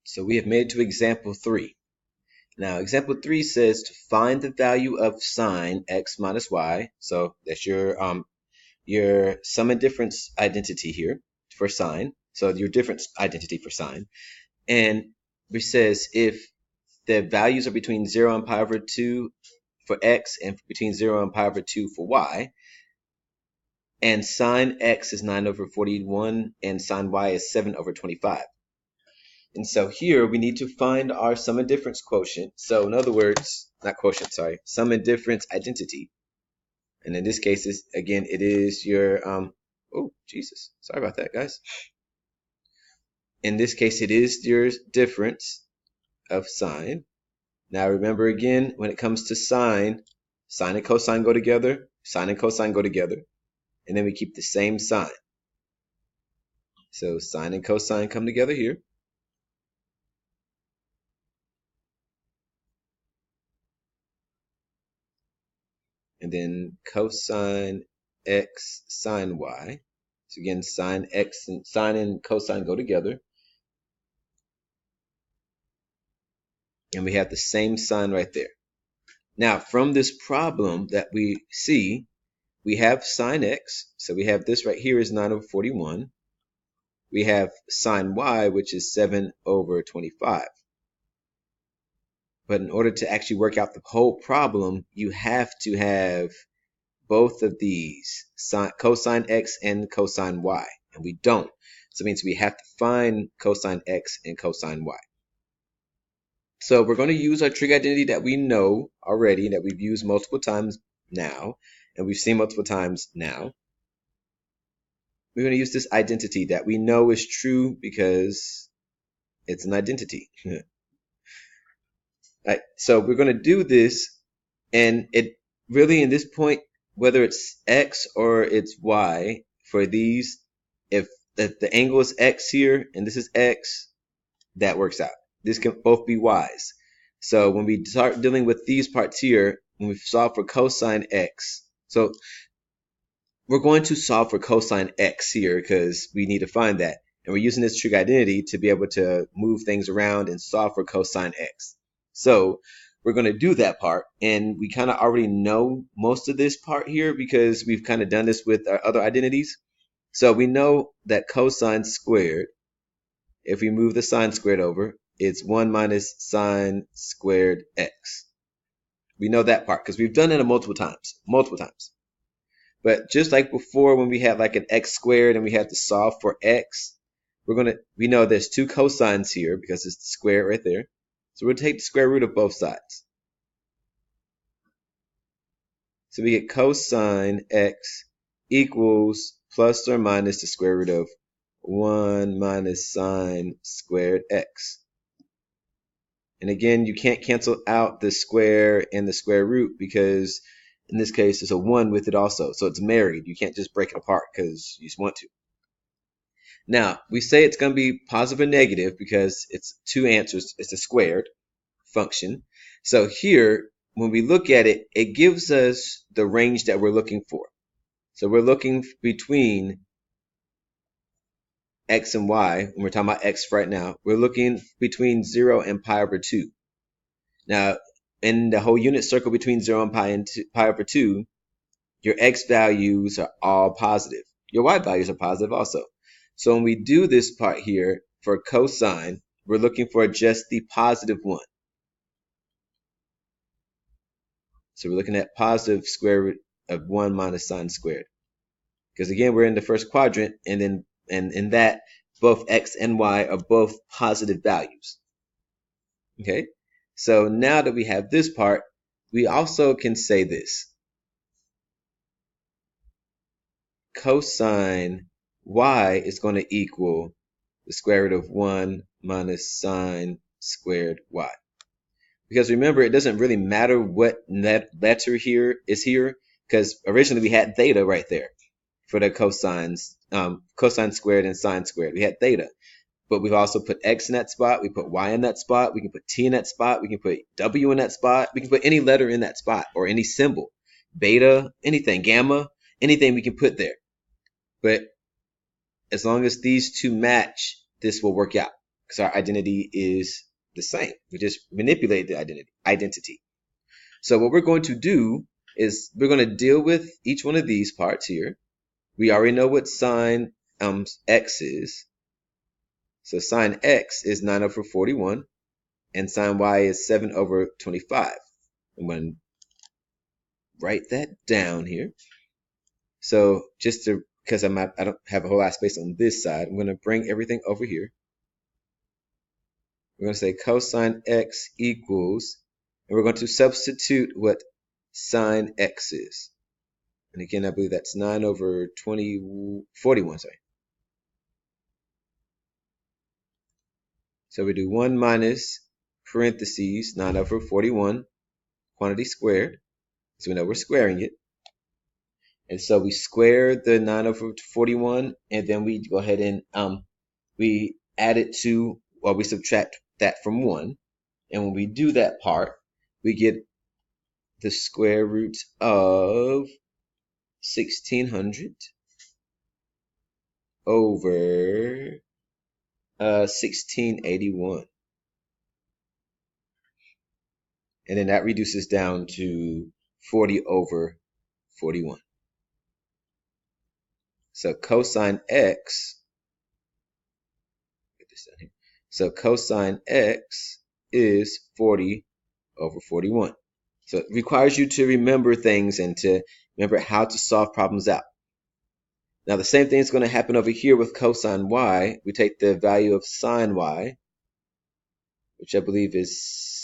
So we have made it to example 3. Now, example 3 says to find the value of sine x minus y. So that's your sum and difference identity here for sine. So your difference identity for sine. And it says if the values are between 0 and pi over 2 for x and between 0 and pi over 2 for y, and sine x is 9 over 41 and sine y is 7 over 25. And so here we need to find our sum and difference quotient. So in other words, not quotient, sorry, sum and difference identity. And in this case, it is your, oh, Jesus, sorry about that, guys. In this case, it is your difference of sine. Now remember again, when it comes to sine and cosine go together, sine and cosine go together, and then we keep the same sign. So sine and cosine come together here. And then cosine x sine y. So again, sine and cosine go together. And we have the same sign right there. Now, from this problem that we see, we have sine x. So we have this right here is 9 over 41. We have sine y, which is 7 over 25. But in order to actually work out the whole problem, you have to have both of these, cosine x and cosine y. And we don't. So it means we have to find cosine x and cosine y. So we're going to use our trig identity that we know already, that we've used multiple times now, and we've seen multiple times now. We're going to use this identity that we know is true because it's an identity. Right, so we're going to do this, and it really, in this point, whether it's x or it's y, for these, if the angle is x here and this is x, that works out. This can both be y's. So when we start dealing with these parts here, when we solve for cosine x, so we're going to solve for cosine x here because we need to find that. And we're using this trig identity to be able to move things around and solve for cosine x. So we're going to do that part. And we kind of already know most of this part here because we've kind of done this with our other identities. So we know that cosine squared, if we move the sine squared over, it's 1 minus sine squared x. We know that part because we've done it multiple times. But just like before when we had like an x squared and we had to solve for x, we know there's two cosines here because it's the square right there. So we'll take the square root of both sides. So we get cosine x equals plus or minus the square root of 1 minus sine squared x. And again, you can't cancel out the square and the square root because in this case, there's a 1 with it also. So it's married. You can't just break it apart because you just want to. Now, we say it's going to be positive or negative because it's two answers. It's a squared function. So here, when we look at it, it gives us the range that we're looking for. So we're looking between x and y. When we're talking about x right now, we're looking between 0 and pi over 2. Now, in the whole unit circle between 0 and pi over 2, your x values are all positive. Your y values are positive also. So when we do this part here for cosine, we're looking for just the positive one. So we're looking at positive square root of 1 minus sine squared. Because again, we're in the first quadrant, and in that, both x and y are both positive values. Okay? So now that we have this part, we also can say this. Cosine y is going to equal the square root of 1 minus sine squared y. Because remember, it doesn't really matter what letter here is here, because originally we had theta right there for the cosines, cosine squared and sine squared. We had theta. But we've also put x in that spot. We put y in that spot. We can put t in that spot. We can put w in that spot. We can put any letter in that spot or any symbol. Beta, anything, gamma, anything we can put there. But as long as these two match, this will work out. because our identity is the same. We just manipulate the identity. So what we're going to do is we're going to deal with each one of these parts here. We already know what sine x is. So sine x is 9 over 41, and sine y is 7 over 25. I'm going to write that down here. So just to, because I don't have a whole lot of space on this side, I'm going to bring everything over here. We're going to say cosine x equals, and we're going to substitute what sine x is. And again, I believe that's 9 over 41, sorry. So we do 1 minus parentheses 9 over 41, quantity squared. So we know we're squaring it. And so we square the 9 over 41, and then we go ahead and we add it to, or we subtract that from 1. And when we do that part, we get the square root of 1600 over 1681. And then that reduces down to 40 over 41. So cosine x, get this down here. So cosine x is 40 over 41. So it requires you to remember things and to remember how to solve problems out. Now the same thing is going to happen over here with cosine y. We take the value of sine y, which I believe is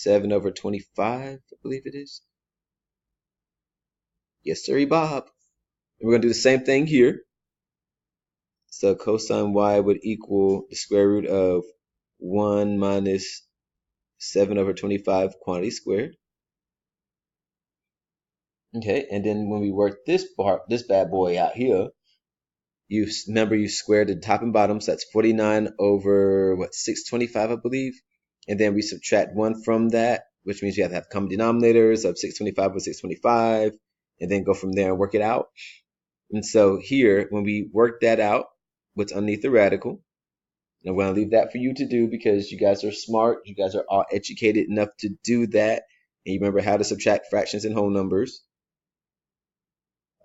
7 over 25, I believe it is. Yes, sir, Bob. And we're going to do the same thing here. So cosine y would equal the square root of 1 minus 7 over 25 quantity squared. Okay, and then when we work this bad boy out here, you remember you squared the top and bottom, so that's 49 over 625, I believe. And then we subtract 1 from that, which means you have to have common denominators of 625 over 625, and then go from there and work it out. And so here, when we work that out, what's underneath the radical, and I'm going to leave that for you to do because you guys are smart, you guys are all educated enough to do that, and you remember how to subtract fractions and whole numbers.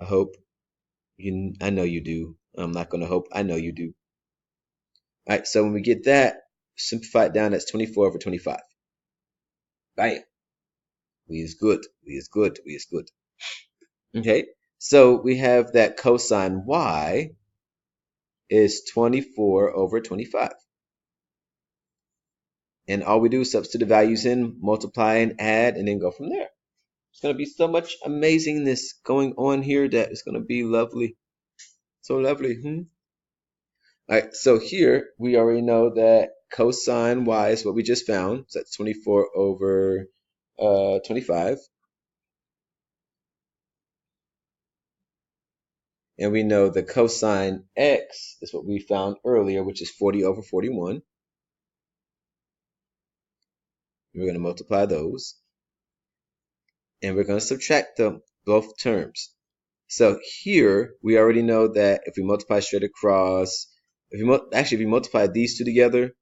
I hope. I know you do. I'm not going to hope. I know you do. All right, so when we get that, simplify it down, that's 24 over 25. Bam. We is good. We is good. We is good. Okay, so we have that cosine y is 24 over 25. And all we do is substitute the values in, multiply and add, and then go from there. It's going to be so much amazingness going on here that it's going to be lovely. So lovely. All right, so here we already know that cosine y is what we just found. So that's 24 over 25. And we know the cosine x is what we found earlier, which is 40 over 41. We're going to multiply those. And we're going to subtract them, both terms. So here, we already know that if we multiply straight across, if we multiply these two together,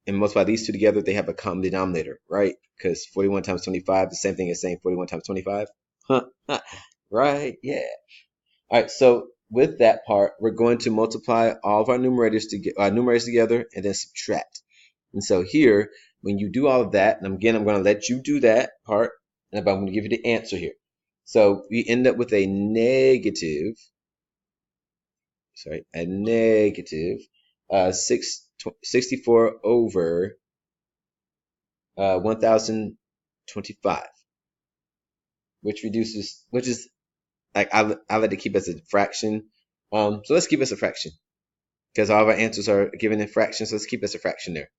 and multiply these two together, they have a common denominator, right? Because 41 times 25, the same thing as saying 41 times 25. Right, yeah. All right, so with that part, we're going to multiply all of our numerators together and then subtract. And so here, when you do all of that, and again, I'm going to let you do that part, and I'm going to give you the answer here. So we end up with a negative 64 over 1025, which is like I like to keep as a fraction. So let's keep as a fraction because all of our answers are given in fractions. So let's keep as a fraction there,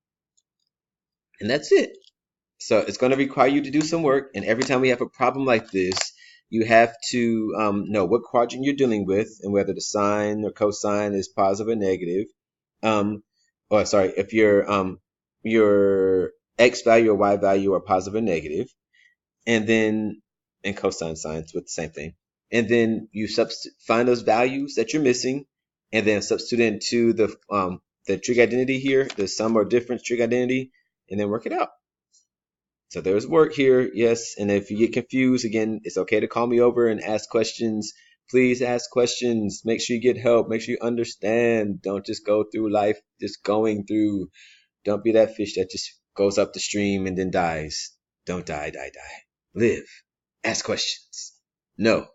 and that's it. So it's going to require you to do some work, and every time we have a problem like this, you have to know what quadrant you're dealing with and whether the sine or cosine is positive or negative. If your x value or y value are positive or negative, and then and cosine sines with the same thing. And then you find those values that you're missing, and then substitute into the trig identity here, the sum or difference trig identity, and then work it out. So there's work here, yes. And if you get confused, again, it's okay to call me over and ask questions. Please ask questions. Make sure you get help. Make sure you understand. Don't just go through life just going through. Don't be that fish that just goes up the stream and then dies. Don't die. Live. Ask questions. No.